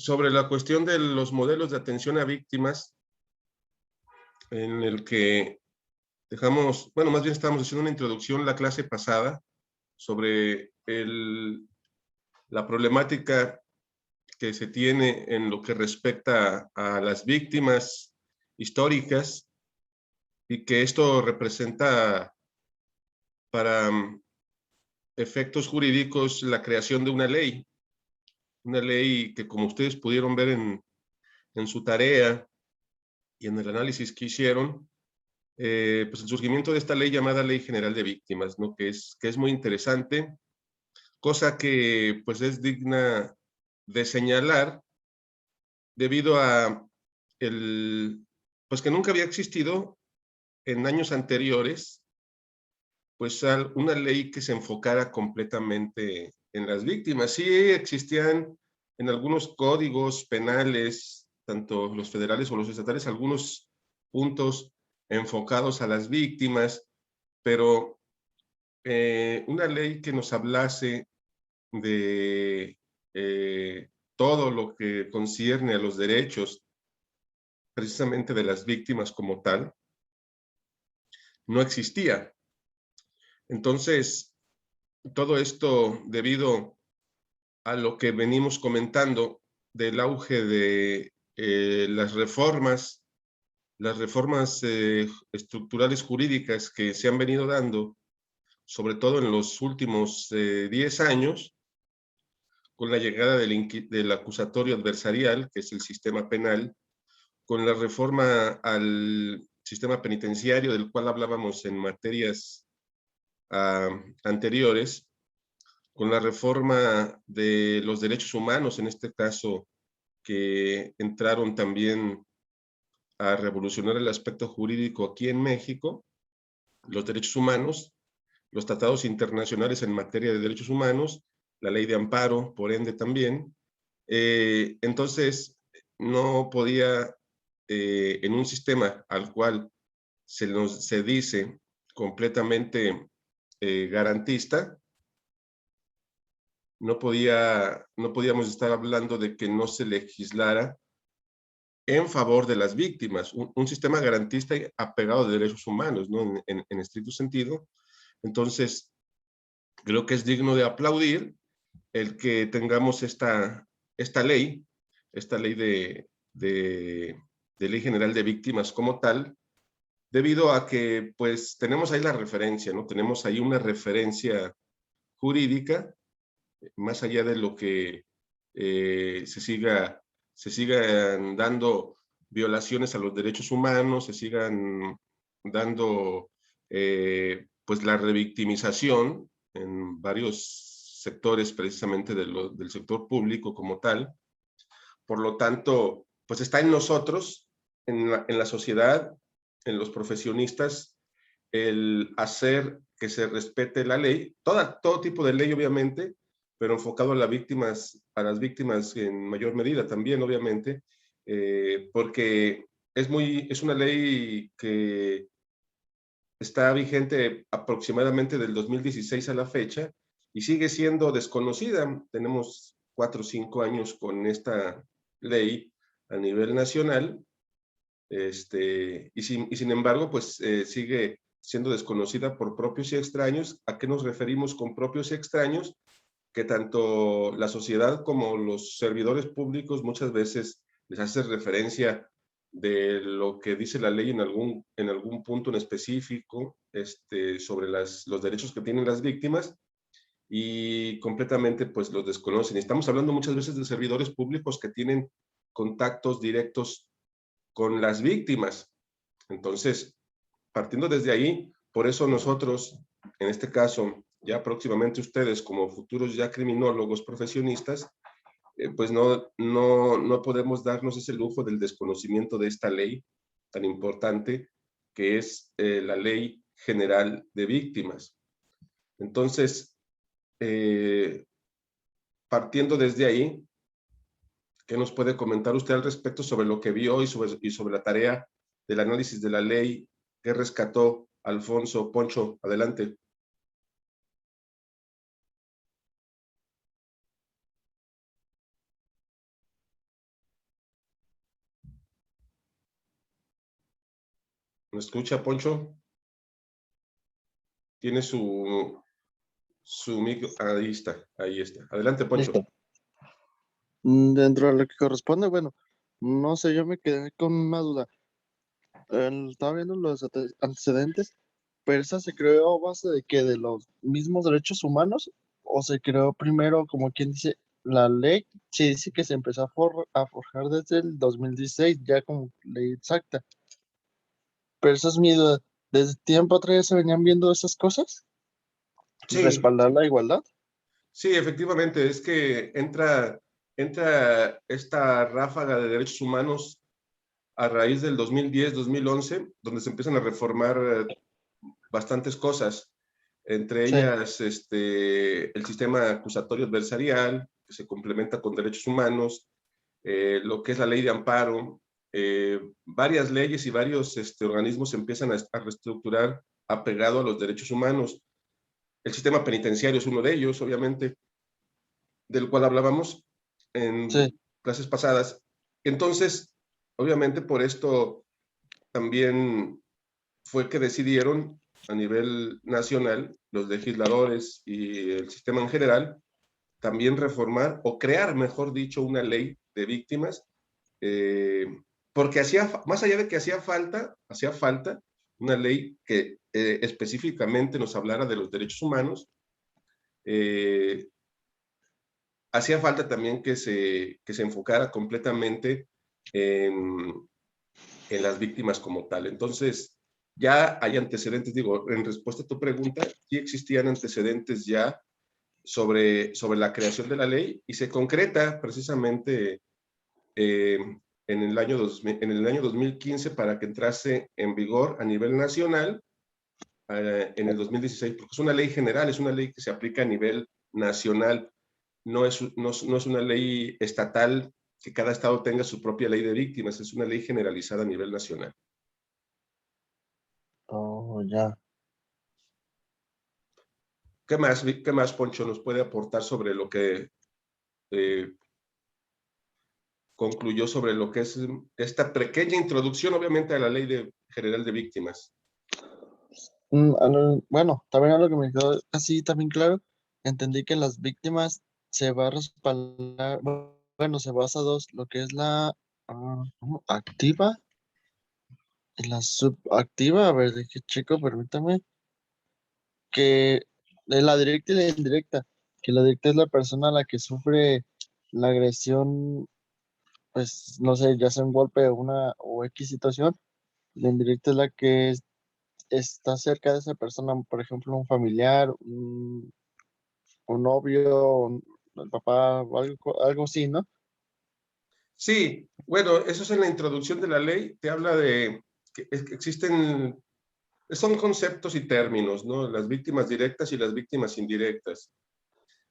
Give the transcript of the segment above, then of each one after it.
sobre la cuestión de los modelos de atención a víctimas, en el que dejamos, bueno, más bien estábamos haciendo una introducción la clase pasada sobre la problemática que se tiene en lo que respecta a las víctimas históricas y que esto representa para efectos jurídicos la creación de una ley que, como ustedes pudieron ver en su tarea y en el análisis que hicieron, pues el surgimiento de esta ley llamada Ley General de Víctimas, ¿no? que es muy interesante, cosa que pues es digna de señalar debido a pues que nunca había existido en años anteriores pues una ley que se enfocara completamente en las víctimas. Sí existían en algunos códigos penales, tanto los federales o los estatales, algunos puntos enfocados a las víctimas, pero una ley que nos hablase de todo lo que concierne a los derechos precisamente de las víctimas como tal, no existía. Entonces, todo esto debido a lo que venimos comentando del auge de las reformas estructurales jurídicas que se han venido dando, sobre todo en los últimos 10 años, con la llegada del acusatorio adversarial, que es el sistema penal, con la reforma al sistema penitenciario, del cual hablábamos en materias anteriores, con la reforma de los derechos humanos, en este caso, que entraron también a revolucionar el aspecto jurídico aquí en México, los derechos humanos, los tratados internacionales en materia de derechos humanos, la ley de amparo, por ende también. Entonces, no podía, en un sistema al cual se dice completamente garantista, no podíamos estar hablando de que no se legislara en favor de las víctimas, un sistema garantista apegado a derechos humanos, ¿no? En estricto sentido. Entonces, creo que es digno de aplaudir el que tengamos esta ley de Ley General de Víctimas como tal, debido a que pues tenemos ahí la referencia, ¿no? Tenemos ahí una referencia jurídica, más allá de lo que se sigan dando violaciones a los derechos humanos, se sigan dando pues la revictimización en varios sectores precisamente del sector público como tal. Por lo tanto, pues está en nosotros, en la sociedad, en los profesionistas, el hacer que se respete la ley, todo tipo de ley obviamente, pero enfocado a las víctimas en mayor medida también, obviamente, porque es una ley que está vigente aproximadamente del 2016 a la fecha y sigue siendo desconocida. Tenemos 4 o 5 años con esta ley a nivel nacional, y sin embargo, pues sigue siendo desconocida por propios y extraños. ¿A qué nos referimos con propios y extraños? Que tanto la sociedad como los servidores públicos muchas veces les hace referencia de lo que dice la ley en algún punto en específico sobre los derechos que tienen las víctimas y completamente pues los desconocen. Y estamos hablando muchas veces de servidores públicos que tienen contactos directos con las víctimas. Entonces, partiendo desde ahí, por eso nosotros, en este caso, ya próximamente ustedes como futuros ya criminólogos profesionistas, pues no podemos darnos ese lujo del desconocimiento de esta ley tan importante que es la Ley General de Víctimas. Entonces, partiendo desde ahí, ¿qué nos puede comentar usted al respecto sobre lo que vio y sobre la tarea del análisis de la ley que rescató Alfonso? Poncho, adelante. ¿Me escucha, Poncho? Tiene su micro. Ahí está, ahí está. Adelante, Poncho. Listo. Dentro de lo que corresponde, bueno, no sé, yo me quedé con una duda. Estaba viendo los antecedentes, pero esa se creó a base de que de los mismos derechos humanos, o se creó primero, como quien dice, la ley. Sí, dice que se empezó a forjar desde el 2016 ya como ley exacta. Pero esa es mi duda. ¿Desde tiempo atrás se venían viendo esas cosas? Sí, ¿Respaldar la igualdad? sí, efectivamente, es que entra esta ráfaga de derechos humanos a raíz del 2010-2011, donde se empiezan a reformar bastantes cosas, entre Sí, ellas el sistema acusatorio adversarial, que se complementa con derechos humanos, lo que es la ley de amparo, varias leyes y varios organismos se empiezan a reestructurar apegado a los derechos humanos. El sistema penitenciario es uno de ellos, obviamente, del cual hablábamos en sí. clases pasadas. Entonces, obviamente por esto también fue que decidieron a nivel nacional, los legisladores y el sistema en general, también reformar o crear, mejor dicho, una ley de víctimas, eh, porque más allá de que hacía falta una ley que específicamente nos hablara de los derechos humanos, eh, hacía falta también que se enfocara completamente en, en las víctimas como tal. Entonces, ya hay antecedentes, digo, en respuesta a tu pregunta, sí existían antecedentes ya sobre la creación de la ley y se concreta precisamente eh, en el año 2015 para que entrase en vigor a nivel nacional en el 2016, porque es una ley general, es una ley que se aplica a nivel nacional, no es una ley estatal que cada estado tenga su propia ley de víctimas, es una ley generalizada a nivel nacional. Oh, ya. Qué más, Poncho, nos puede aportar sobre lo que eh, concluyó sobre lo que es esta pequeña introducción, obviamente, a la general de víctimas? Bueno, también a lo que me quedó así también claro, entendí que las víctimas se va a respaldar, bueno, se basa dos, lo que es la ¿cómo? Activa y la subactiva. A ver, dije, chico, permítame, que de la directa y la indirecta, que la directa es la persona a la que sufre la agresión, pues, no sé, ya sea un golpe o una o X situación. La indirecta es la que está cerca de esa persona, por ejemplo, un familiar, un novio, el papá, o algo así, ¿no? Sí, bueno, eso es en la introducción de la ley, te habla de que existen, son conceptos y términos, ¿no? Las víctimas directas y las víctimas indirectas.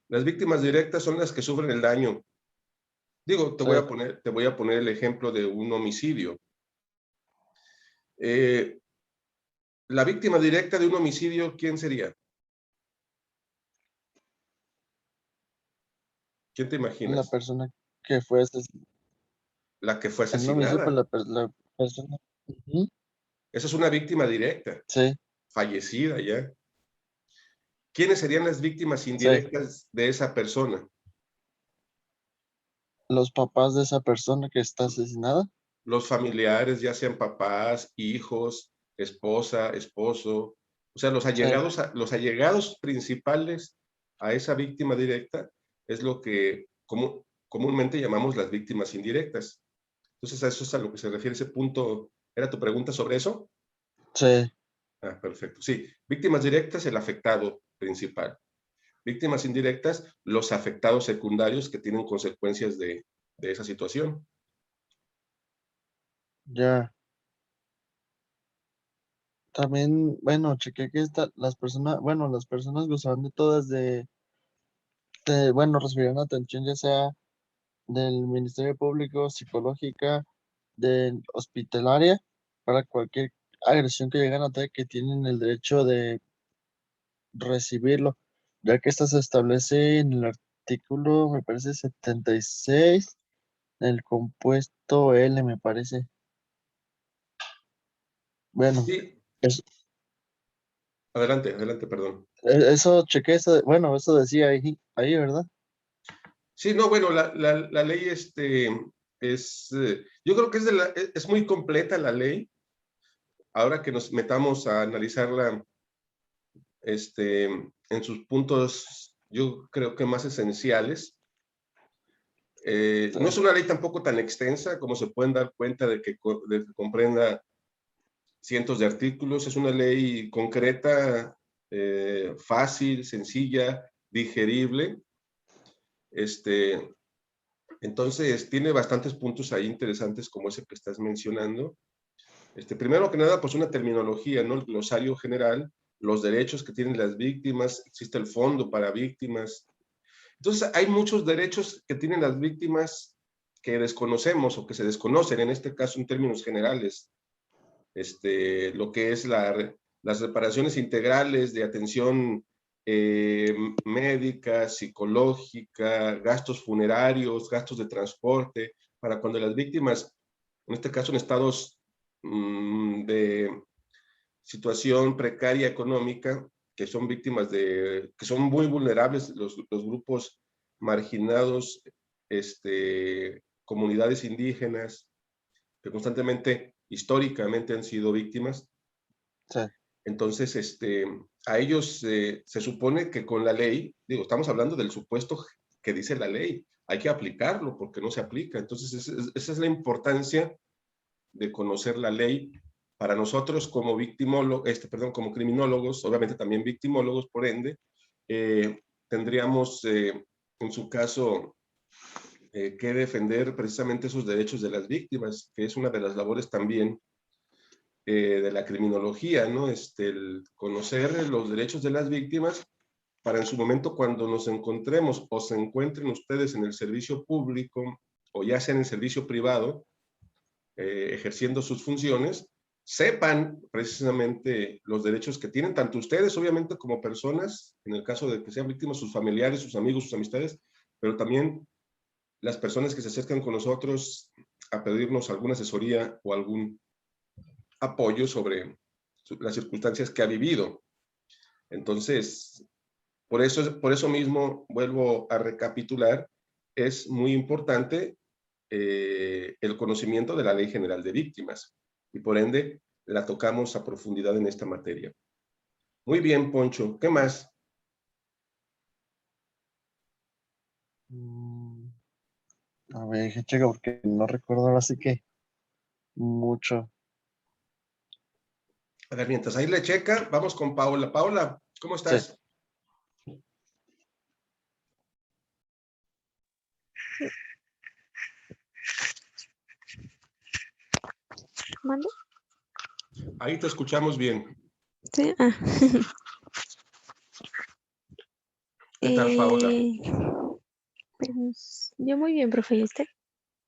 Las víctimas directas son las que sufren el daño. Digo, Sí, te voy a poner el ejemplo de un homicidio. Eh, la víctima directa de un homicidio, ¿quién sería? ¿Quién te la imaginas? persona que fue La que fue en un homicidio, pues asesinada. la persona. Ujú. Esa es una víctima directa, Sí, fallecida ya. ¿Quiénes serían las víctimas sí, indirectas de esa persona? los papás de esa persona que está asesinada. Los familiares, ya sean papás, hijos, esposa, esposo, o sea, Sí, los allegados principales a esa víctima directa es lo que comúnmente llamamos las víctimas indirectas. Entonces, a eso es a lo que se refiere ese punto. ¿Era tu pregunta sobre eso? sí, Ah, perfecto. Sí, víctimas directas, el afectado principal. Víctimas indirectas, los afectados secundarios que tienen consecuencias de esa situación. ya. También, bueno, chequé que las personas, bueno, las personas gozaban de todas bueno, recibieron atención ya sea del Ministerio Público, psicológica, de hospitalaria, para cualquier agresión que lleguen a tener, que tienen el derecho de recibirlo, ya que esto se establece en el artículo, me parece, 76, en el compuesto L, me parece. Bueno, Sí, es- adelante, adelante, perdón. eso chequé, eso, bueno, eso decía ahí, ¿verdad? Sí, no, bueno, la ley es, yo creo que es muy completa la ley. Ahora que nos metamos a analizarla en sus puntos, yo creo que más esenciales. Sí, No es una ley tampoco tan extensa como se pueden dar cuenta de que comprenda cientos de artículos. Es una ley concreta, fácil, sencilla, digerible. Este, entonces, tiene bastantes puntos ahí interesantes como ese que estás mencionando. Primero que nada, pues una terminología, ¿no? El glosario general, los derechos que tienen las víctimas, existe el fondo para víctimas. Entonces, hay muchos derechos que tienen las víctimas que desconocemos o que se desconocen, en este caso en términos generales. Lo que es las reparaciones integrales de atención médica, psicológica, gastos funerarios, gastos de transporte, para cuando las víctimas, en este caso en estados de situación precaria económica, que son víctimas que son muy vulnerables, los grupos marginados, comunidades indígenas, que constantemente, históricamente han sido víctimas. sí, Entonces, a ellos se supone que con la ley, digo, estamos hablando del supuesto que dice la ley, hay que aplicarlo porque no se aplica. Entonces, esa es la importancia de conocer la ley para nosotros como como criminólogos, obviamente también victimólogos, por ende, tendríamos en su caso que defender precisamente esos derechos de las víctimas, que es una de las labores también de la criminología, ¿no? El conocer los derechos de las víctimas para en su momento cuando nos encontremos o se encuentren ustedes en el servicio público o ya sea en el servicio privado, ejerciendo sus funciones, sepan precisamente los derechos que tienen, tanto ustedes, obviamente, como personas, en el caso de que sean víctimas, sus familiares, sus amigos, sus amistades, pero también las personas que se acercan con nosotros a pedirnos alguna asesoría o algún apoyo sobre las circunstancias que ha vivido. Entonces, por eso mismo, vuelvo a recapitular, es muy importante el conocimiento de la Ley General de Víctimas y por ende la tocamos a profundidad en esta materia. Muy bien, Poncho. ¿Qué más? Mm, a ver, checa porque no recuerdo ahora sí que mucho. A ver, mientras ahí le checa, vamos con Paola. Paola, ¿cómo Sí, estás? ¿Mande? Ahí te escuchamos bien. Sí, ¿Qué tal, Paola? eh, pues, yo muy bien, profe, ¿y usted?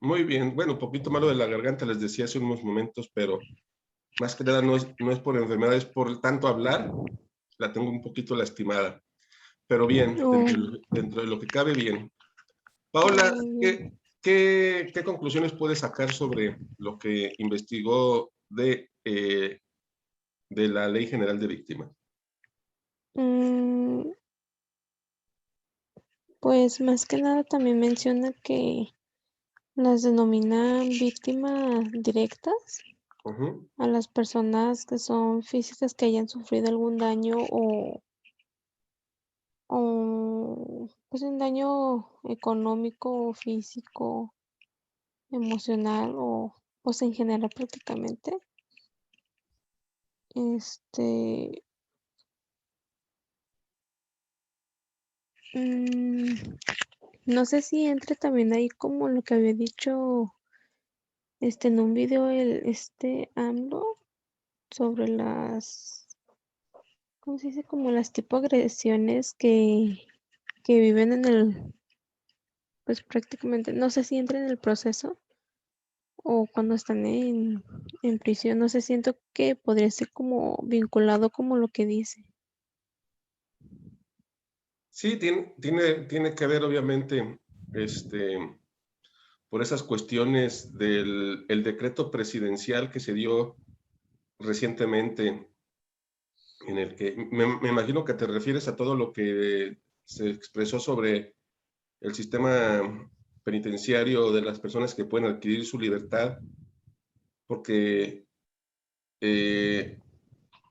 Muy bien. Bueno, un poquito malo de la garganta, les decía hace unos momentos, pero más que nada no es por enfermedad, es por tanto hablar. La tengo un poquito lastimada. Pero bien, Oh, dentro de lo que cabe, bien. Paola, muy ¿qué, bien. qué conclusiones puedes sacar sobre lo que investigó de la Ley General de Víctimas? Mm, pues más que nada también menciona que las denominan víctimas directas Ujú. a las personas que son físicas que hayan sufrido algún daño o pues un daño económico, físico, emocional o pues en general prácticamente. Este, mm, no sé si entre también ahí como lo que había dicho en un video AMLO sobre ¿cómo se dice? Como las tipo agresiones que viven pues prácticamente, no sé si entra en el proceso o cuando están en prisión, no sé, siento que podría ser como vinculado como lo que dice. Sí, tiene que ver, obviamente, por esas cuestiones del el decreto presidencial que se dio recientemente, en el que me imagino que te refieres a todo lo que se expresó sobre el sistema penitenciario de las personas que pueden adquirir su libertad porque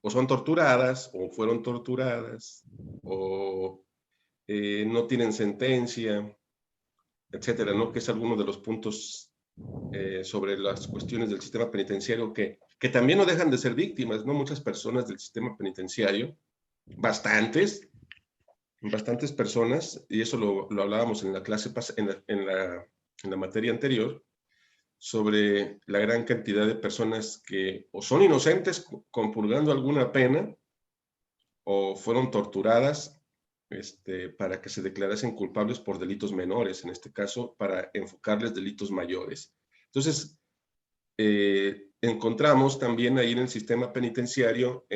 o son torturadas o fueron torturadas o no tienen sentencia, etcétera, ¿no? Que es alguno de los puntos sobre las cuestiones del sistema penitenciario que también no dejan de ser víctimas, ¿no? Muchas personas del sistema penitenciario, bastantes personas, y eso lo hablábamos en la clase, en la materia anterior, sobre la gran cantidad de personas que o son inocentes compurgando alguna pena o fueron torturadas para que se declarasen culpables por delitos menores, en este caso, para enfocarles delitos mayores. Entonces, encontramos también ahí en el sistema penitenciario,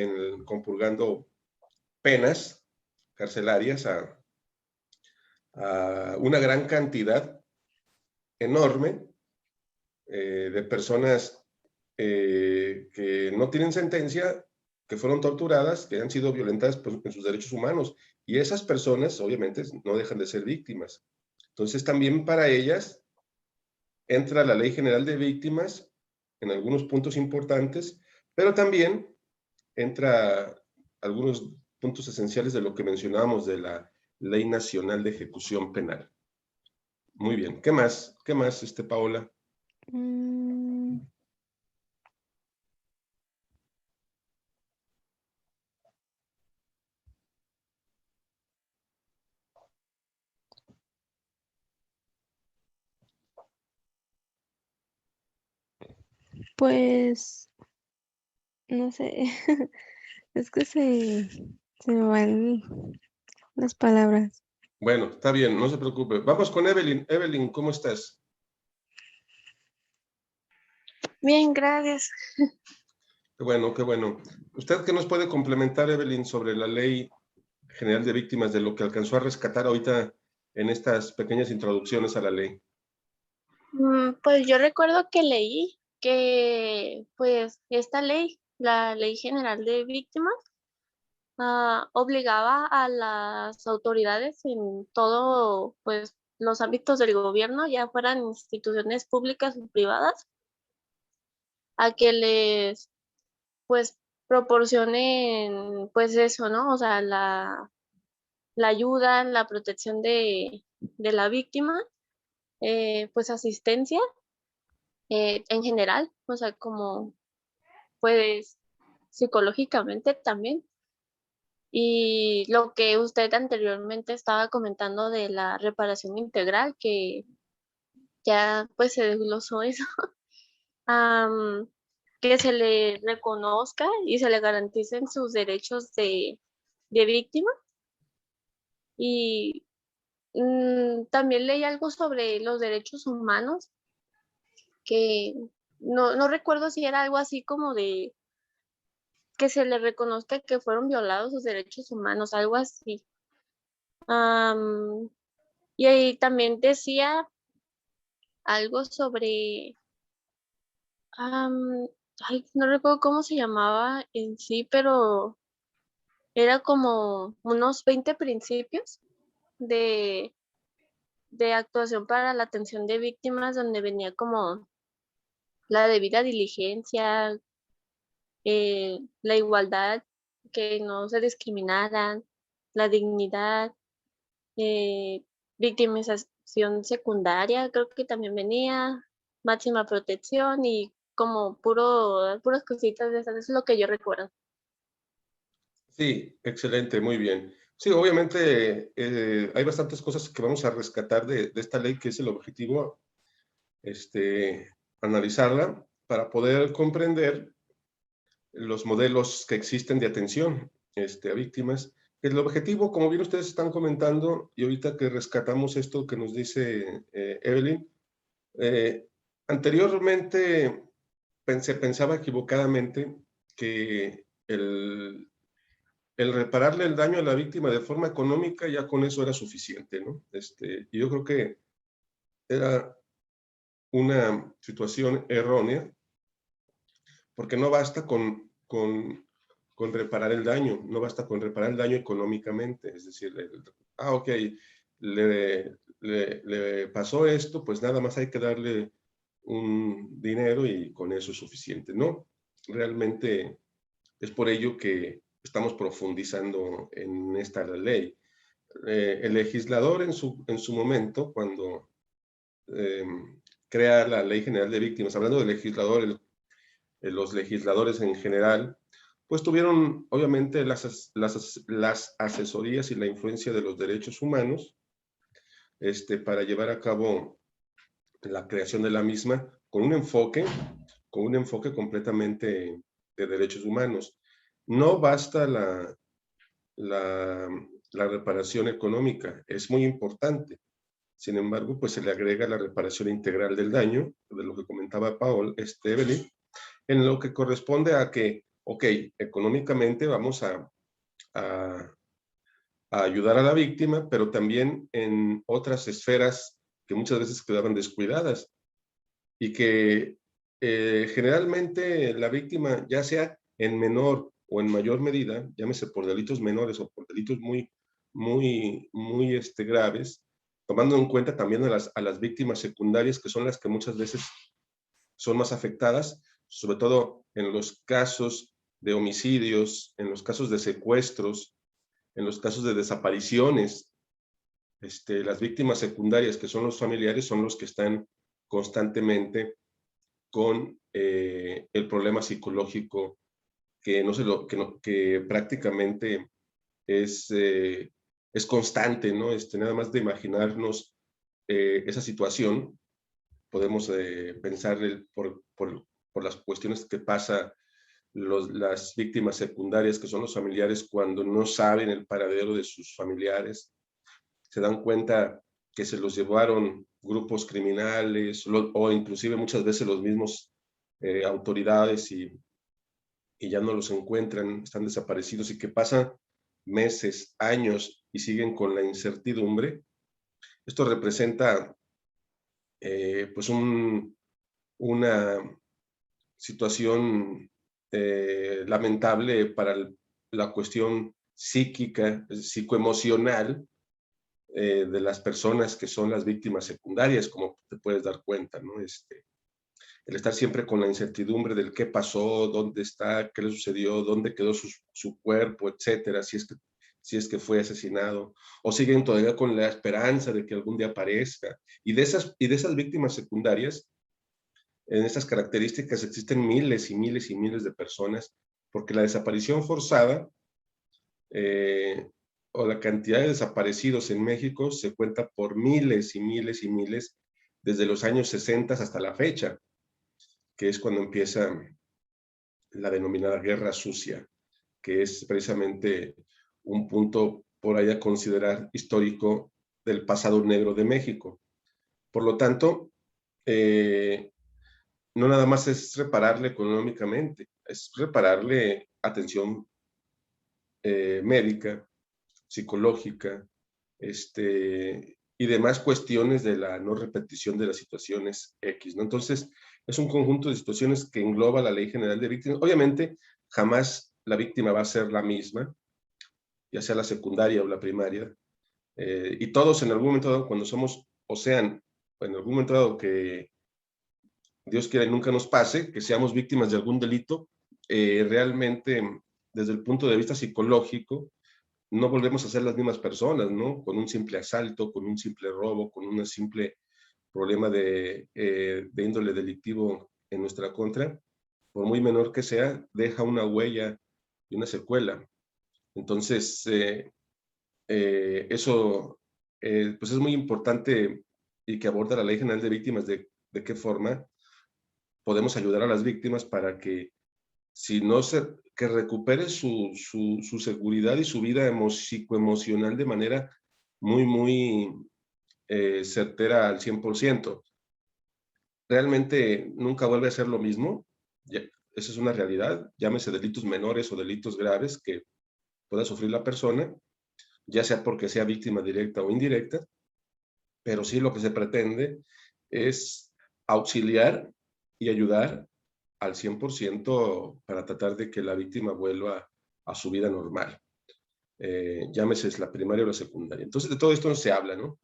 compurgando penas carcelarias a una gran cantidad enorme de personas que no tienen sentencia, que fueron torturadas, que han sido violentadas en sus derechos humanos. Y esas personas, obviamente, no dejan de ser víctimas. Entonces, también para ellas entra la Ley General de Víctimas en algunos puntos importantes, pero también entra algunos puntos esenciales de lo que mencionábamos de la Ley Nacional de Ejecución Penal. Muy bien. ¿Qué más? ¿Qué más, Paola? Pues, no sé, es que se me van las palabras. Bueno, está bien, no se preocupe. Vamos con Evelyn. Evelyn, ¿cómo estás? Bien, gracias. Qué bueno, qué bueno. ¿Usted qué nos puede complementar, Evelyn, sobre la Ley General de Víctimas, de lo que alcanzó a rescatar ahorita en estas pequeñas introducciones a la ley? Pues yo recuerdo que leí que pues esta ley, la Ley General de Víctimas, obligaba a las autoridades en todo pues los ámbitos del gobierno, ya fueran instituciones públicas o privadas, a que les pues proporcionen pues eso, ¿no? O sea, la ayuda, la protección de la víctima, pues asistencia en general, o sea, como pues psicológicamente también. Y lo que usted anteriormente estaba comentando de la reparación integral, que ya pues se desglosó eso, am, que se le reconozca y se le garanticen sus derechos de víctima. Y también leí algo sobre los derechos humanos, que no recuerdo si era algo así como de que se le reconozca que fueron violados sus derechos humanos, algo así. Am, y ahí también decía algo sobre, ay, no recuerdo cómo se llamaba en sí, pero era como unos 20 principios de, de actuación para la atención de víctimas, donde venía como la debida diligencia, la igualdad, que no se discriminaran, la dignidad, eh, victimización secundaria, creo que también venía, máxima protección y como puras cositas de esas, eso es lo que yo recuerdo. Sí, excelente, muy bien. Sí, obviamente hay bastantes cosas que vamos a rescatar de esta ley, que es el objetivo, analizarla para poder comprender los modelos que existen de atención a víctimas. El objetivo, como bien ustedes están comentando, y ahorita que rescatamos esto que nos dice Evelyn, anteriormente pensaba equivocadamente que el repararle el daño a la víctima de forma económica ya con eso era suficiente, ¿no? Y yo creo que era una situación errónea, porque no basta con con reparar el daño, no basta con reparar el daño económicamente, es decir, ok, le pasó esto, pues nada más hay que darle un dinero y con eso es suficiente. No, realmente es por ello que estamos profundizando en esta ley. El legislador en su momento, cuando crea la Ley General de Víctimas, hablando del legislador, los legisladores en general, pues tuvieron obviamente las asesorías y la influencia de los derechos humanos para llevar a cabo la creación de la misma con un enfoque completamente de derechos humanos. No basta la reparación económica, es muy importante. Sin embargo, pues se le agrega la reparación integral del daño, de lo que comentaba Evelyn, en lo que corresponde a que, ok, económicamente vamos a ayudar a la víctima, pero también en otras esferas que muchas veces quedaban descuidadas y que generalmente la víctima, ya sea en menor o en mayor medida, llámese por delitos menores o por delitos muy graves, tomando en cuenta también a las víctimas secundarias, que son las que muchas veces son más afectadas, sobre todo en los casos de homicidios, en los casos de secuestros, en los casos de desapariciones. Las víctimas secundarias, que son los familiares, son los que están constantemente con el problema psicológico que prácticamente es constante, ¿no? Nada más de imaginarnos esa situación, podemos pensar por las cuestiones que pasa las víctimas secundarias, que son los familiares, cuando no saben el paradero de sus familiares, se dan cuenta que se los llevaron grupos criminales o inclusive muchas veces los mismos autoridades y ya no los encuentran, están desaparecidos y que pasan meses, años y siguen con la incertidumbre. Esto representa pues una situación lamentable para la cuestión psíquica, psicoemocional de las personas que son las víctimas secundarias, como te puedes dar cuenta, ¿no? El estar siempre con la incertidumbre del qué pasó, dónde está, qué le sucedió, dónde quedó su cuerpo, etcétera, si es que fue asesinado, o siguen todavía con la esperanza de que algún día aparezca. Y de esas víctimas secundarias, en estas características existen miles y miles y miles de personas, porque la desaparición forzada o la cantidad de desaparecidos en México se cuenta por miles y miles y miles desde los años 60 hasta la fecha, que es cuando empieza la denominada guerra sucia, que es precisamente un punto por ahí a considerar histórico del pasado negro de México. Por lo tanto, no nada más es repararle económicamente, es repararle atención médica, psicológica, y demás cuestiones de la no repetición de las situaciones X, ¿no? Entonces, es un conjunto de situaciones que engloba la Ley General de Víctimas. Obviamente, jamás la víctima va a ser la misma, ya sea la secundaria o la primaria, y todos en algún momento dado, cuando somos, o sean, en algún momento dado que Dios quiera y nunca nos pase, que seamos víctimas de algún delito, realmente, desde el punto de vista psicológico, no volvemos a ser las mismas personas, ¿no? Con un simple asalto, con un simple robo, con un simple problema de índole delictivo en nuestra contra, por muy menor que sea, deja una huella y una secuela. Entonces, eso pues es muy importante y que aborda la Ley General de Víctimas de qué forma podemos ayudar a las víctimas para que que recupere su seguridad y su vida psicoemocional de manera muy certera al 100%. Realmente nunca vuelve a ser lo mismo. Esa es una realidad. Llámese delitos menores o delitos graves que pueda sufrir la persona, ya sea porque sea víctima directa o indirecta, pero sí lo que se pretende es auxiliar y ayudar al 100% para tratar de que la víctima vuelva a su vida normal. Llámese la primaria o la secundaria. Entonces, de todo esto no se habla, ¿no?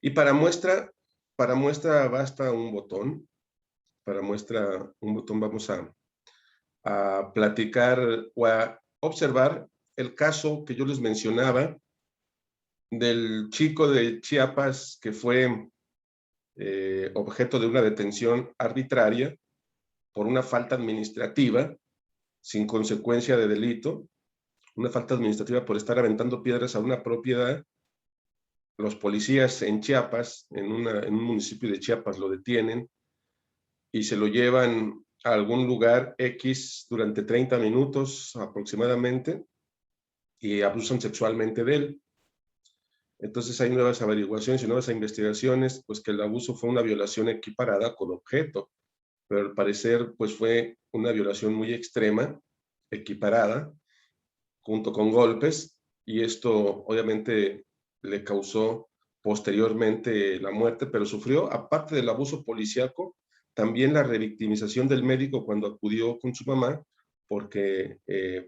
Y para muestra basta un botón. Para muestra un botón vamos a platicar o a observar el caso que yo les mencionaba del chico de Chiapas que fue objeto de una detención arbitraria por una falta administrativa sin consecuencia de delito, una falta administrativa por estar aventando piedras a una propiedad. Los policías en Chiapas, en un municipio de Chiapas, lo detienen y se lo llevan a algún lugar X durante 30 minutos aproximadamente y abusan sexualmente de él. Entonces hay nuevas averiguaciones y nuevas investigaciones, pues que el abuso fue una violación equiparada con objeto, pero al parecer pues fue una violación muy extrema, equiparada, junto con golpes, y esto obviamente le causó posteriormente la muerte, pero sufrió, aparte del abuso policíaco, también la revictimización del médico cuando acudió con su mamá, porque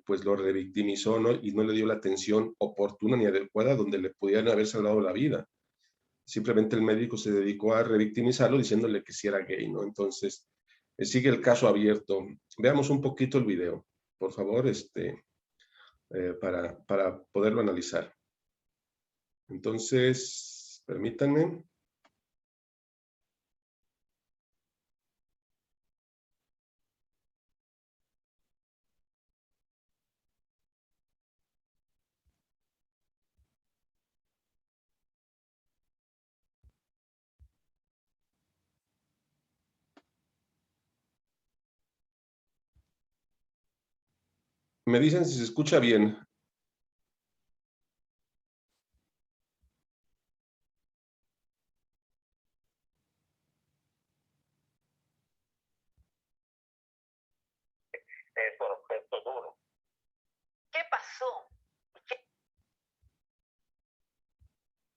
pues lo revictimizó, ¿no? Y no le dio la atención oportuna ni adecuada donde le pudieran haber salvado la vida. Simplemente el médico se dedicó a revictimizarlo diciéndole que sí era gay, ¿no? Entonces, sigue el caso abierto. Veamos un poquito el video, por favor, para poderlo analizar. Entonces, permítanme. Me dicen si se escucha bien. Por objeto duro. ¿Qué pasó?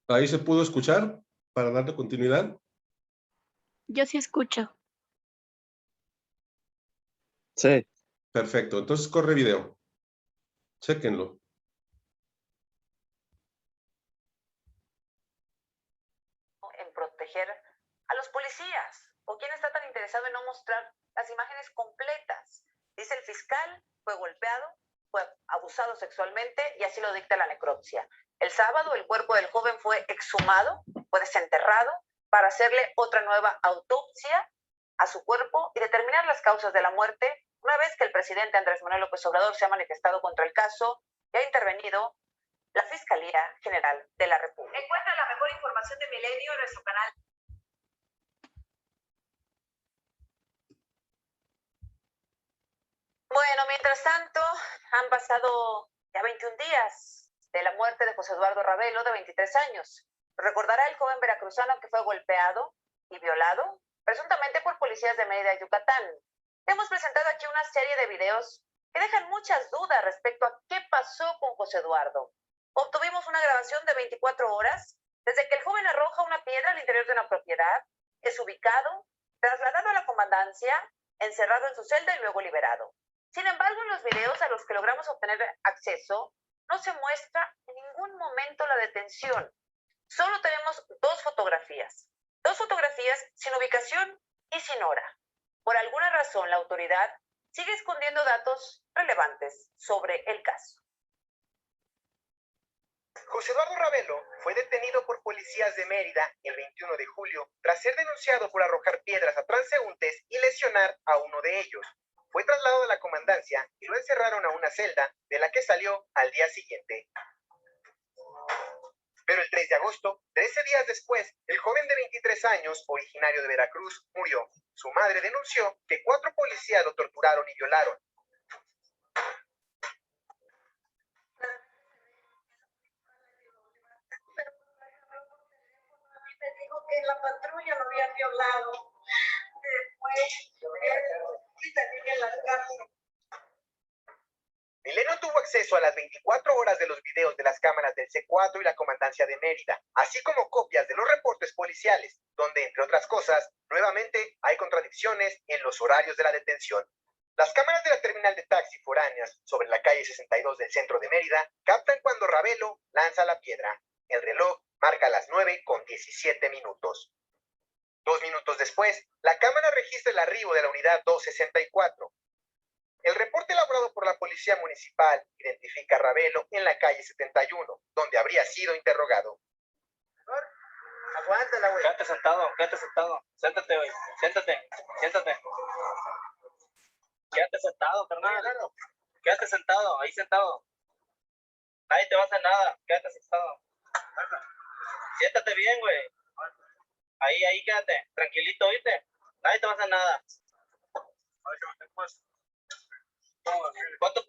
Ahí se pudo escuchar para darle continuidad. Yo sí escucho. Sí. Perfecto, entonces corre video. Chéquenlo. En proteger a los policías. ¿O quién está tan interesado en no mostrar las imágenes completas? Dice el fiscal, fue golpeado, fue abusado sexualmente y así lo dicta la necropsia. El sábado el cuerpo del joven fue exhumado, fue desenterrado para hacerle otra nueva autopsia a su cuerpo y determinar las causas de la muerte, una vez que el presidente Andrés Manuel López Obrador se ha manifestado contra el caso y ha intervenido la Fiscalía General de la República. Encuentra la mejor información de Milenio en nuestro canal. Bueno, mientras tanto, han pasado ya 21 días de la muerte de José Eduardo Ravelo, de 23 años. Recordará el joven veracruzano que fue golpeado y violado, presuntamente por policías de Mérida y Yucatán. Hemos presentado aquí una serie de videos que dejan muchas dudas respecto a qué pasó con José Eduardo. Obtuvimos una grabación de 24 horas desde que el joven arroja una piedra al interior de una propiedad, es ubicado, trasladado a la comandancia, encerrado en su celda y luego liberado. Sin embargo, en los videos a los que logramos obtener acceso, no se muestra en ningún momento la detención. Solo tenemos dos fotografías sin ubicación y sin hora. Por alguna razón, la autoridad sigue escondiendo datos relevantes sobre el caso. José Eduardo Ravelo fue detenido por policías de Mérida el 21 de julio tras ser denunciado por arrojar piedras a transeúntes y lesionar a uno de ellos. Fue trasladado a la comandancia y lo encerraron a una celda de la que salió al día siguiente. Pero el 3 de agosto, 13 días después, el joven de 23 años, originario de Veracruz, murió. Su madre denunció que 4 policías lo torturaron y violaron. Me dijo que la patrulla lo había violado. Después, salí en la cárcel. Milenio tuvo acceso a las 24 horas de los videos de las cámaras del C4 y la comandancia de Mérida, así como copias de los reportes policiales, donde, entre otras cosas, Nuevamente hay contradicciones en los horarios de la detención. Las cámaras de la terminal de taxi foráneas sobre la calle 62 del centro de Mérida captan cuando Ravelo lanza la piedra. El reloj marca las 9:17. 2 minutos después, la cámara registra el arribo de la unidad 264. El reporte elaborado por la policía municipal identifica a Ravelo en la calle 71, donde habría sido interrogado. Aguántala, güey. Quédate sentado. Siéntate, güey. Siéntate. Quédate sentado, carnal. Quédate sentado, ahí sentado. Nadie te va a hacer nada. Quédate sentado. Siéntate bien, güey. Ahí, quédate. Tranquilito, ¿viste? Nadie te va a hacer nada.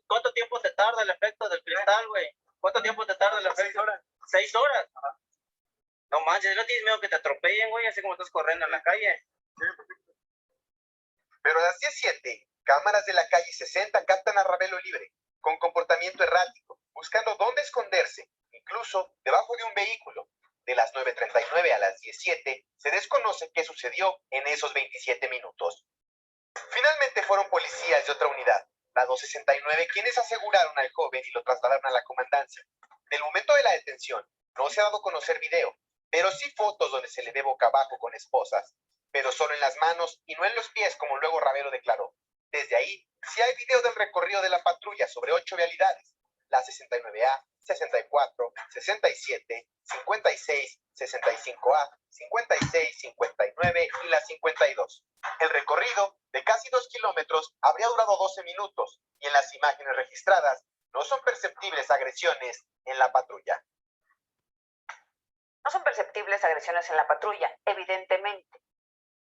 ¿Cuánto tiempo te tarda el efecto del cristal, güey? ¿Cuánto tiempo te tarda el efecto? 6 horas. 6 horas. No manches, ¿no tienes miedo que te atropellen, güey? Así como estás corriendo en la calle. Pero a las 10:07, cámaras de la calle 60 captan a Ravelo libre, con comportamiento errático, buscando dónde esconderse, incluso debajo de un vehículo. De las 9:39 a las 17, se desconoce qué sucedió en esos 27 minutos. Finalmente fueron policías de otra unidad, la 269, quienes aseguraron al joven y lo trasladaron a la comandancia. Del momento de la detención, no se ha dado a conocer video, pero sí fotos donde se le ve boca abajo con esposas, pero solo en las manos y no en los pies, como luego Ravelo declaró. Desde ahí, sí hay video del recorrido de la patrulla sobre 8 vialidades, la 69A, 64, 67, 56, 65A, 56, 59 y la 52. El recorrido, de casi 2 kilómetros, habría durado 12 minutos y en las imágenes registradas no son perceptibles agresiones en la patrulla. No son perceptibles agresiones en la patrulla, evidentemente.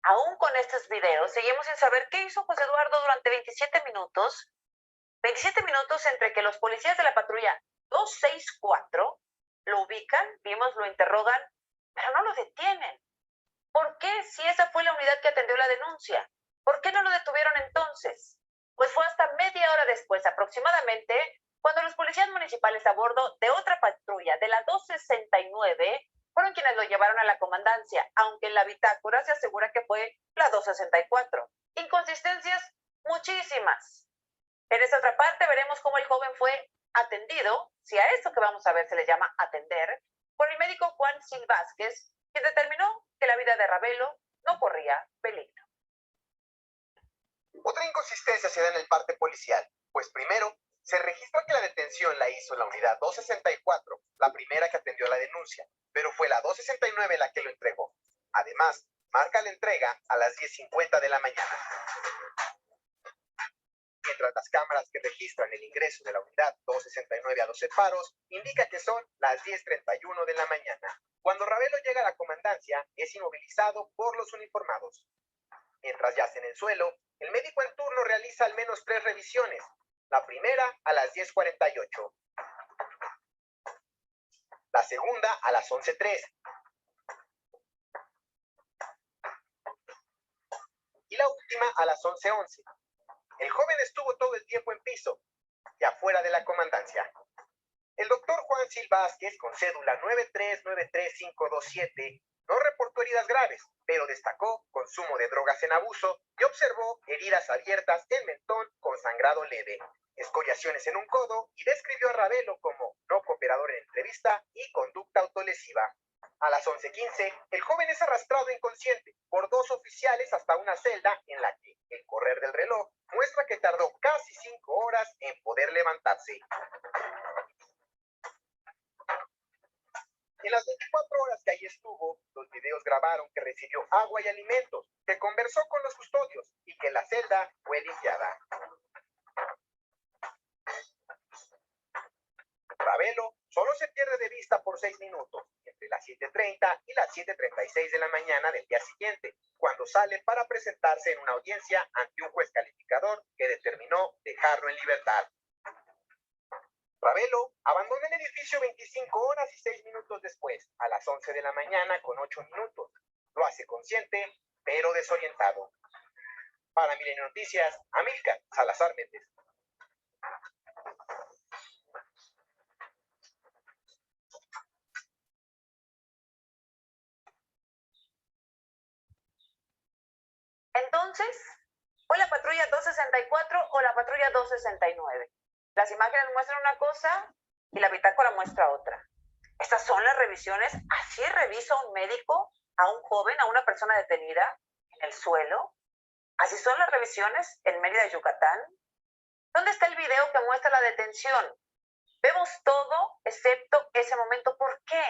Aún con estos videos, seguimos sin saber qué hizo José Eduardo durante 27 minutos. 27 minutos entre que los policías de la patrulla 264 lo ubican, vimos, lo interrogan, pero no lo detienen. ¿Por qué, si esa fue la unidad que atendió la denuncia? ¿Por qué no lo detuvieron entonces? Pues fue hasta media hora después aproximadamente cuando los policías municipales a bordo de otra patrulla, de la 269, fueron quienes lo llevaron a la comandancia, aunque en la bitácora se asegura que fue la 264. Inconsistencias muchísimas. En esta otra parte veremos cómo el joven fue atendido, si a esto que vamos a ver se le llama atender, por el médico Juan Sil Vázquez, quien determinó que la vida de Ravelo no corría peligro. Otra inconsistencia se da en el parte policial, pues primero, se registra que la detención la hizo la unidad 264, la primera que atendió la denuncia, pero fue la 269 la que lo entregó. Además, marca la entrega a las 10:50 de la mañana. Mientras las cámaras que registran el ingreso de la unidad 269 a los separos indica que son las 10:31 de la mañana. Cuando Ravelo llega a la comandancia, es inmovilizado por los uniformados. Mientras yace en el suelo, el médico en turno realiza al menos 3 revisiones. La primera a las 10:48. La segunda a las 11:03. Y la última a las 11:11. El joven estuvo todo el tiempo en piso y afuera de la comandancia. El doctor Juan Sil Vázquez, con cédula 9393527, no reportó heridas graves, pero destacó consumo de drogas en abuso y observó heridas abiertas en mentón con sangrado leve, escoriaciones en un codo y describió a Ravelo como no cooperador en entrevista y conducta autolesiva. A las 11:15, el joven es arrastrado inconsciente por 2 oficiales hasta una celda en la que el correr del reloj muestra que tardó casi 5 horas en poder levantarse. En las 24 horas que ahí estuvo, los videos grabaron que recibió agua y alimentos, que conversó con los custodios y que la celda fue limpiada. Ravelo solo se pierde de vista por 6 minutos, entre las 7:30 y las 7:36 de la mañana del día siguiente, cuando sale para presentarse en una audiencia ante un juez calificador que determinó dejarlo en libertad. Ravelo abandona el edificio 25 horas y 6 minutos después, a las 11 de la mañana con 8 minutos. Lo hace consciente, pero desorientado. Para Milenio Noticias, Amílcar Salazar Méndez. Entonces, ¿fue la patrulla 264 o la patrulla 269? Las imágenes muestran una cosa y la bitácora muestra otra. Estas son las revisiones. Así revisa un médico a un joven, a una persona detenida en el suelo. Así son las revisiones en Mérida, Yucatán. ¿Dónde está el video que muestra la detención? Vemos todo excepto ese momento. ¿Por qué?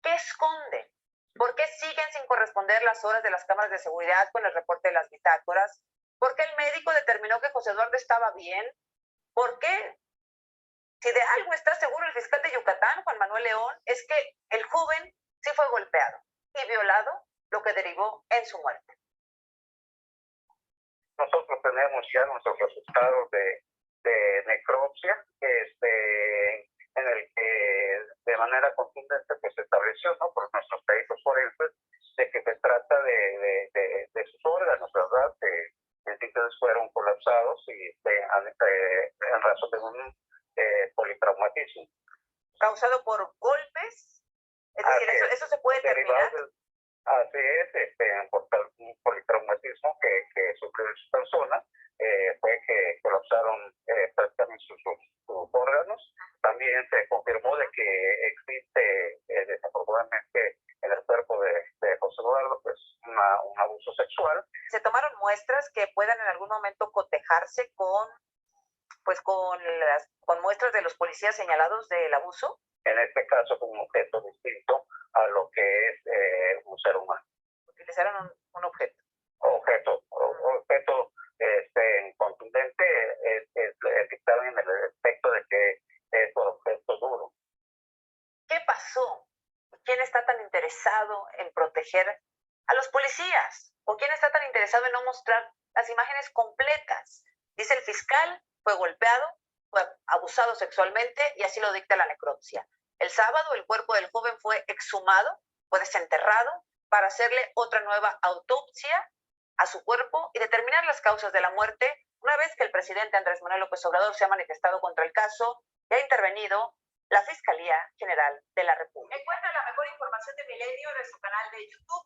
¿Qué esconde? ¿Por qué siguen sin corresponder las horas de las cámaras de seguridad con el reporte de las bitácoras? ¿Por qué el médico determinó que José Eduardo estaba bien? ¿Por qué? Si de algo está seguro el fiscal de Yucatán, Juan Manuel León, es que el joven sí fue golpeado y violado, lo que derivó en su muerte. Nosotros tenemos ya nuestros resultados de necropsia, en el que de manera contundente pues, se estableció, ¿no?, por nuestros peritos forenses, de que se trata de sus órganos, ¿verdad? Que entonces fueron colapsados y en razón de un politraumatismo. ¿Causado por golpes? Es decir, eso se puede determinar. Así es, por un politraumatismo que sufrió su persona, fue que colapsaron prácticamente sus órganos. También se confirmó de que existe desafortunadamente en el cuerpo de José Eduardo pues, un abuso sexual. ¿Se tomaron muestras que puedan en algún momento cotejarse con muestras de los policías señalados del abuso? En este caso, con un objeto distinto a lo que es un ser humano. Utilizaron un objeto. Objeto contundente, el dictamen en el aspecto de que es un objeto duro. ¿Qué pasó? ¿Quién está tan interesado en proteger a los policías? ¿O quién está tan interesado en no mostrar las imágenes completas? Dice el fiscal, fue golpeado, fue abusado sexualmente y así lo dicta la necropsia. El sábado el cuerpo del joven fue exhumado, fue desenterrado para hacerle otra nueva autopsia a su cuerpo y determinar las causas de la muerte, una vez que el presidente Andrés Manuel López Obrador se ha manifestado contra el caso y ha intervenido la Fiscalía General de la República. Encuentra la mejor información de Milenio en su canal de YouTube.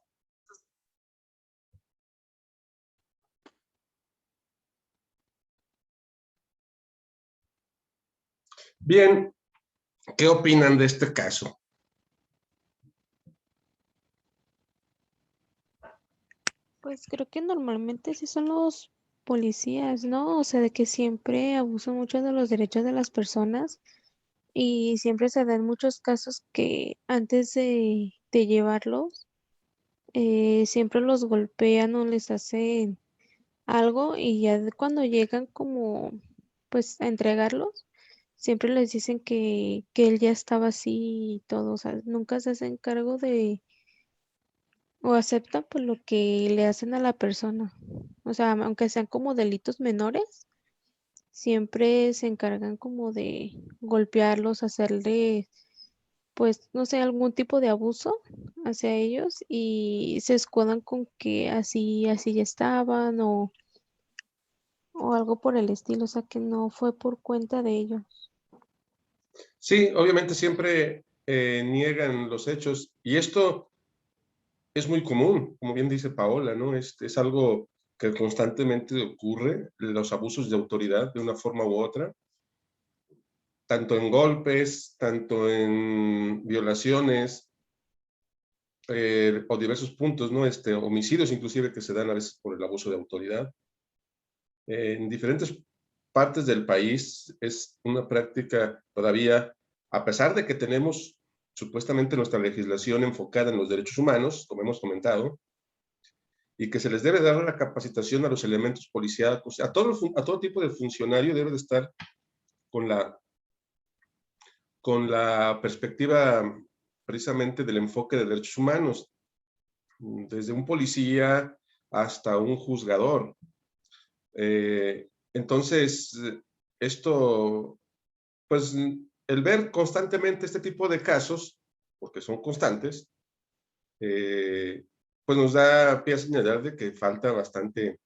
Bien, ¿qué opinan de este caso? Pues creo que normalmente sí son los policías, ¿no? O sea, de que siempre abusan mucho de los derechos de las personas y siempre se dan muchos casos que antes de llevarlos, siempre los golpean o les hacen algo y ya cuando llegan como pues a entregarlos, siempre les dicen que él ya estaba así y todo, o sea, nunca se hacen cargo de o aceptan pues lo que le hacen a la persona. O sea, aunque sean como delitos menores, siempre se encargan como de golpearlos, hacerle pues no sé, algún tipo de abuso hacia ellos y se escudan con que así ya estaban o algo por el estilo, o sea que no fue por cuenta de ellos. Sí, obviamente siempre niegan los hechos y esto es muy común, como bien dice Paola, ¿no? Es algo que constantemente ocurre, los abusos de autoridad de una forma u otra, tanto en golpes, tanto en violaciones o diversos puntos, ¿no? Homicidios inclusive que se dan a veces por el abuso de autoridad. En diferentes partes del país es una práctica todavía, a pesar de que tenemos supuestamente nuestra legislación enfocada en los derechos humanos, como hemos comentado, y que se les debe dar la capacitación a los elementos policíacos, a todo tipo de funcionario debe de estar con la perspectiva precisamente del enfoque de derechos humanos, desde un policía hasta un juzgador. Entonces, esto, pues, el ver constantemente este tipo de casos, porque son constantes, pues nos da pie a señalar de que falta bastante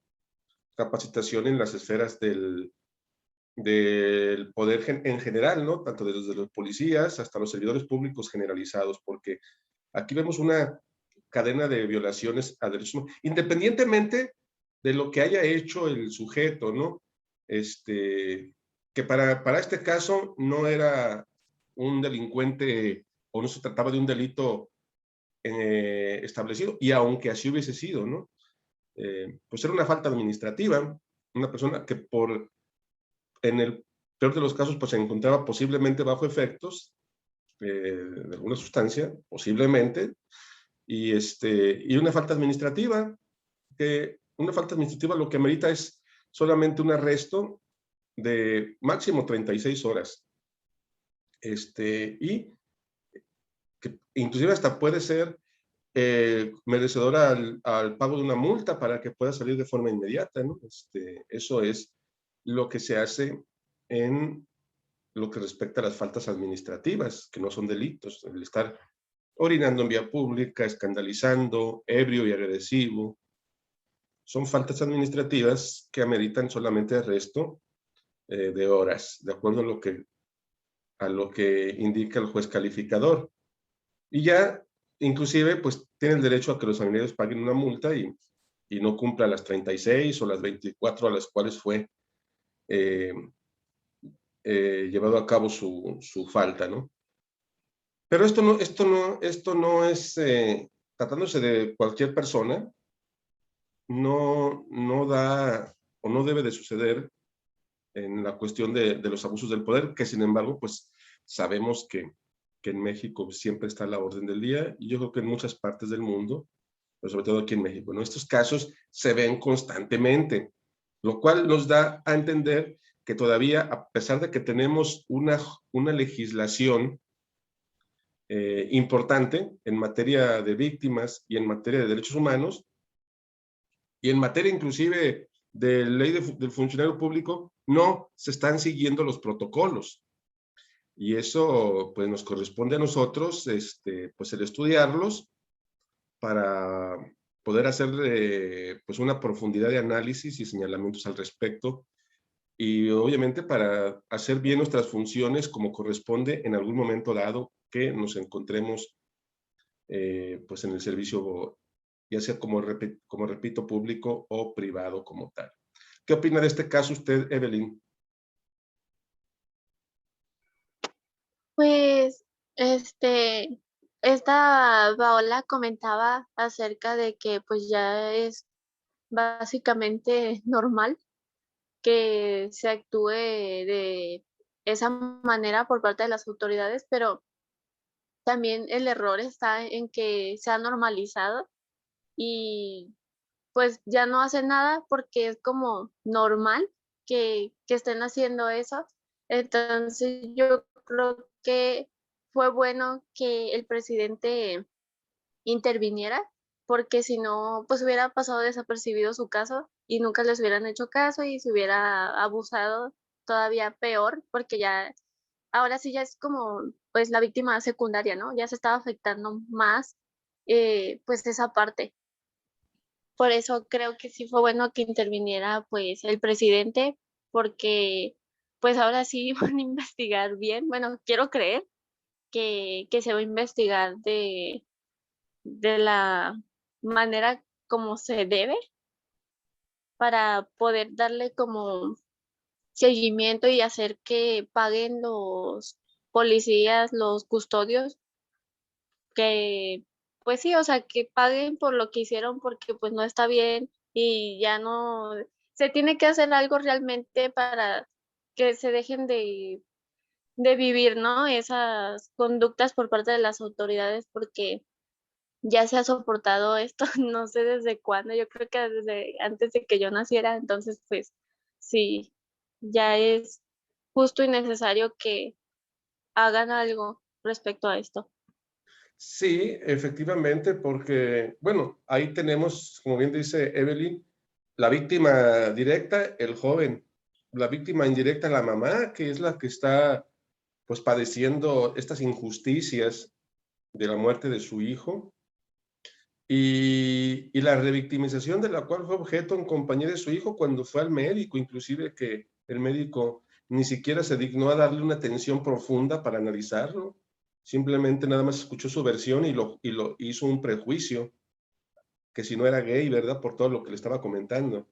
capacitación en las esferas del poder en general, ¿no? Tanto desde los policías hasta los servidores públicos generalizados, porque aquí vemos una cadena de violaciones a derechos humanos, independientemente de lo que haya hecho el sujeto, ¿no? Que para este caso no era un delincuente o no se trataba de un delito establecido, y aunque así hubiese sido, ¿no? Pues era una falta administrativa, una persona que en el peor de los casos, pues se encontraba posiblemente bajo efectos de alguna sustancia, posiblemente, y una falta administrativa, que una falta administrativa lo que amerita es solamente un arresto de máximo 36 horas. Y que inclusive hasta puede ser merecedora al pago de una multa para que pueda salir de forma inmediata, ¿no? Eso es lo que se hace en lo que respecta a las faltas administrativas, que no son delitos, el estar orinando en vía pública, escandalizando, ebrio y agresivo. Son faltas administrativas que ameritan solamente arresto de horas, de acuerdo a lo que indica el juez calificador. Y ya, inclusive, pues tiene el derecho a que los familiares paguen una multa y no cumpla las 36 o las 24 a las cuales fue llevado a cabo su falta, ¿no? Pero esto no es, tratándose de cualquier persona, no da o no debe de suceder en la cuestión de los abusos del poder, que sin embargo, pues sabemos que en México siempre está a la orden del día, y yo creo que en muchas partes del mundo, pero sobre todo aquí en México, ¿no? Estos casos se ven constantemente, lo cual nos da a entender que todavía, a pesar de que tenemos una legislación importante en materia de víctimas y en materia de derechos humanos, y en materia inclusive de ley del funcionario público, no se están siguiendo los protocolos. Y eso pues nos corresponde a nosotros pues el estudiarlos para poder hacer pues una profundidad de análisis y señalamientos al respecto, y obviamente para hacer bien nuestras funciones como corresponde en algún momento dado que nos encontremos pues en el servicio, ya sea como repito, público o privado como tal. ¿Qué opina de este caso usted, Evelyn? Pues, esta Paola comentaba acerca de que pues ya es básicamente normal que se actúe de esa manera por parte de las autoridades, pero también el error está en que se ha normalizado y pues ya no hacen nada porque es como normal que estén haciendo eso. Entonces yo creo que fue bueno que el presidente interviniera, porque si no, pues hubiera pasado desapercibido su caso y nunca les hubieran hecho caso y se hubiera abusado todavía peor, porque ya, ahora sí ya es como, pues la víctima secundaria, ¿no? Ya se estaba afectando más, pues esa parte. Por eso creo que sí fue bueno que interviniera, pues, el presidente, porque, pues ahora sí van a investigar bien. Bueno, quiero creer que se va a investigar de la manera como se debe para poder darle como seguimiento y hacer que paguen los policías, los custodios, que pues sí, o sea, que paguen por lo que hicieron porque pues no está bien y ya no, se tiene que hacer algo realmente para que se dejen de vivir, ¿no? Esas conductas por parte de las autoridades, porque ya se ha soportado esto, no sé desde cuándo, yo creo que desde antes de que yo naciera, entonces pues sí, ya es justo y necesario que hagan algo respecto a esto. Sí, efectivamente, porque, bueno, ahí tenemos, como bien dice Evelyn, la víctima directa, el joven, la víctima indirecta, la mamá, que es la que está, pues, padeciendo estas injusticias de la muerte de su hijo, y la revictimización de la cual fue objeto en compañía de su hijo cuando fue al médico, inclusive que el médico ni siquiera se dignó a darle una atención profunda para analizarlo. Simplemente nada más escuchó su versión y lo hizo un prejuicio, que si no era gay, ¿verdad? Por todo lo que le estaba comentando.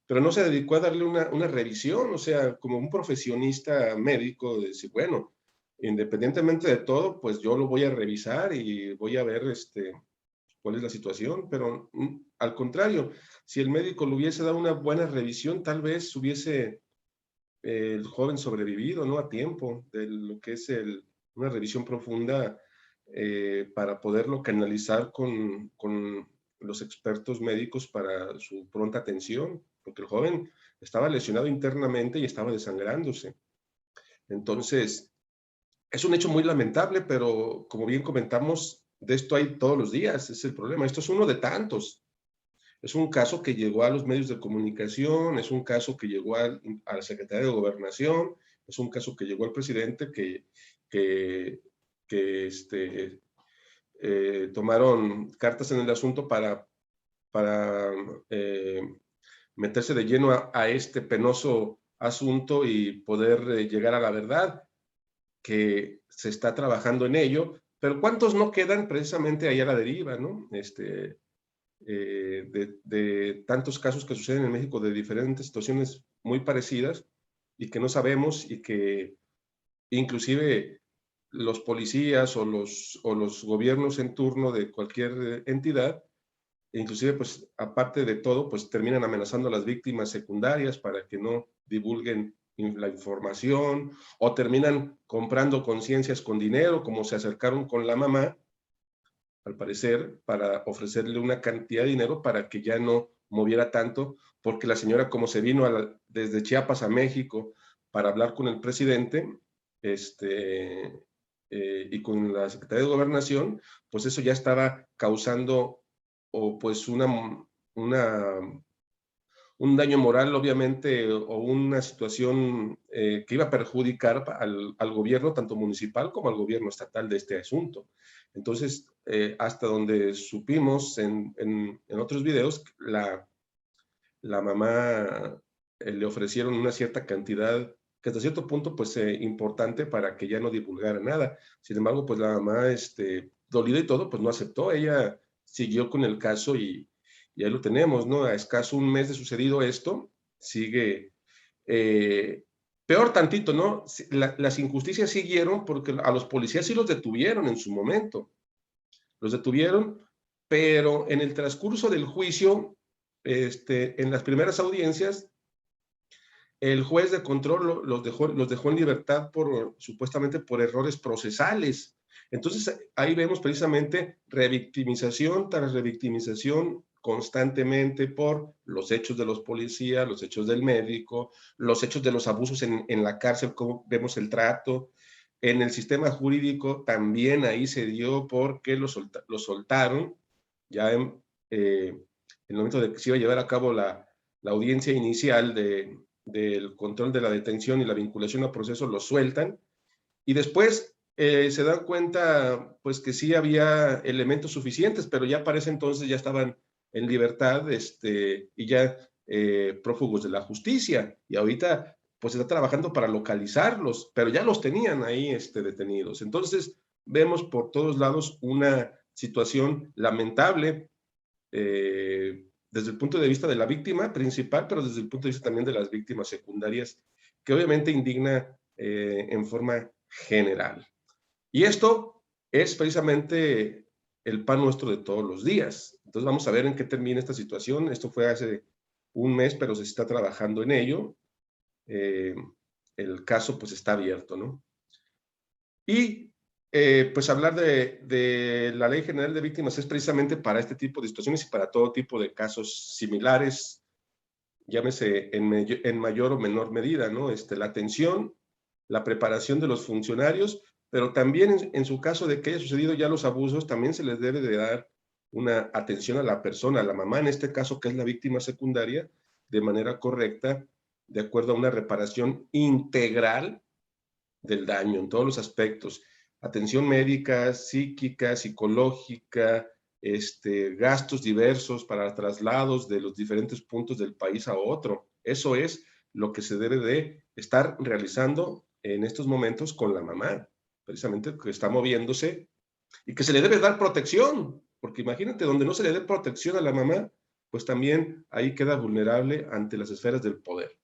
pero no se dedicó a darle una revisión, o sea, como un profesionista médico, de decir, bueno, independientemente de todo, pues yo lo voy a revisar y voy a ver cuál es la situación, pero al contrario, si el médico le hubiese dado una buena revisión, tal vez hubiese el joven sobrevivido, ¿no? A tiempo de lo que es una revisión profunda para poderlo canalizar con los expertos médicos para su pronta atención, porque el joven estaba lesionado internamente y estaba desangrándose. Entonces, es un hecho muy lamentable, pero como bien comentamos, de esto hay todos los días, es el problema. Esto es uno de tantos. Es un caso que llegó a los medios de comunicación, es un caso que llegó a la Secretaría de Gobernación, es un caso que llegó al presidente que tomaron cartas en el asunto para meterse de lleno a este penoso asunto y poder llegar a la verdad, que se está trabajando en ello, pero ¿cuántos no quedan precisamente ahí a la deriva, ¿no? De tantos casos que suceden en México de diferentes situaciones muy parecidas y que no sabemos, y que inclusive los policías o los gobiernos en turno de cualquier entidad, inclusive pues aparte de todo, pues terminan amenazando a las víctimas secundarias para que no divulguen la información, o terminan comprando conciencias con dinero, como se acercaron con la mamá, al parecer, para ofrecerle una cantidad de dinero para que ya no moviera tanto, porque la señora, como se vino desde Chiapas a México para hablar con el presidente y con la Secretaría de Gobernación, pues eso ya estaba causando pues un daño moral, obviamente, o una situación que iba a perjudicar al gobierno, tanto municipal como al gobierno estatal, de este asunto. Entonces, hasta donde supimos en otros videos, la mamá le ofrecieron una cierta cantidad que hasta cierto punto, pues, importante para que ya no divulgara nada. Sin embargo, pues la mamá, dolida y todo, pues no aceptó. Ella siguió con el caso y ahí lo tenemos, ¿no? A escaso un mes de sucedido esto, sigue peor tantito, ¿no? Las injusticias siguieron porque a los policías sí los detuvieron en su momento. Los detuvieron, pero en el transcurso del juicio, en las primeras audiencias, el juez de control los dejó en libertad supuestamente por errores procesales. Entonces, ahí vemos precisamente revictimización tras revictimización constantemente por los hechos de los policías, los hechos del médico, los hechos de los abusos en la cárcel, como vemos el trato. En el sistema jurídico también ahí se dio porque lo soltaron, ya en el momento de que se iba a llevar a cabo la audiencia inicial del control de la detención y la vinculación a proceso, lo sueltan, y después se dan cuenta pues que sí había elementos suficientes, pero ya para ese entonces ya estaban en libertad y ya prófugos de la justicia, y ahorita pues se está trabajando para localizarlos, pero ya los tenían ahí detenidos. Entonces vemos por todos lados una situación lamentable, desde el punto de vista de la víctima principal, pero desde el punto de vista también de las víctimas secundarias, que obviamente indigna en forma general. Y esto es precisamente el pan nuestro de todos los días. Entonces vamos a ver en qué termina esta situación. Esto fue hace un mes, pero se está trabajando en ello. El caso pues está abierto, ¿no? Y pues hablar de la Ley General de Víctimas es precisamente para este tipo de situaciones y para todo tipo de casos similares, llámese en mayor o menor medida, ¿no? La atención, la preparación de los funcionarios, pero también en su caso de que haya sucedido ya los abusos, también se les debe de dar una atención a la persona, a la mamá en este caso, que es la víctima secundaria, de manera correcta, de acuerdo a una reparación integral del daño en todos los aspectos: atención médica, psíquica, psicológica, gastos diversos para traslados de los diferentes puntos del país a otro. Eso es lo que se debe de estar realizando en estos momentos con la mamá, precisamente, que está moviéndose y que se le debe dar protección, porque imagínate, donde no se le dé protección a la mamá, pues también ahí queda vulnerable ante las esferas del poder.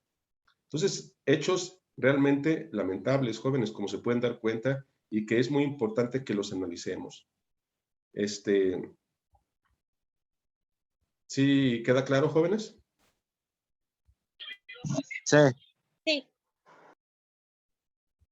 Entonces, hechos realmente lamentables, jóvenes, como se pueden dar cuenta, y que es muy importante que los analicemos. ¿Sí queda claro, jóvenes? Sí.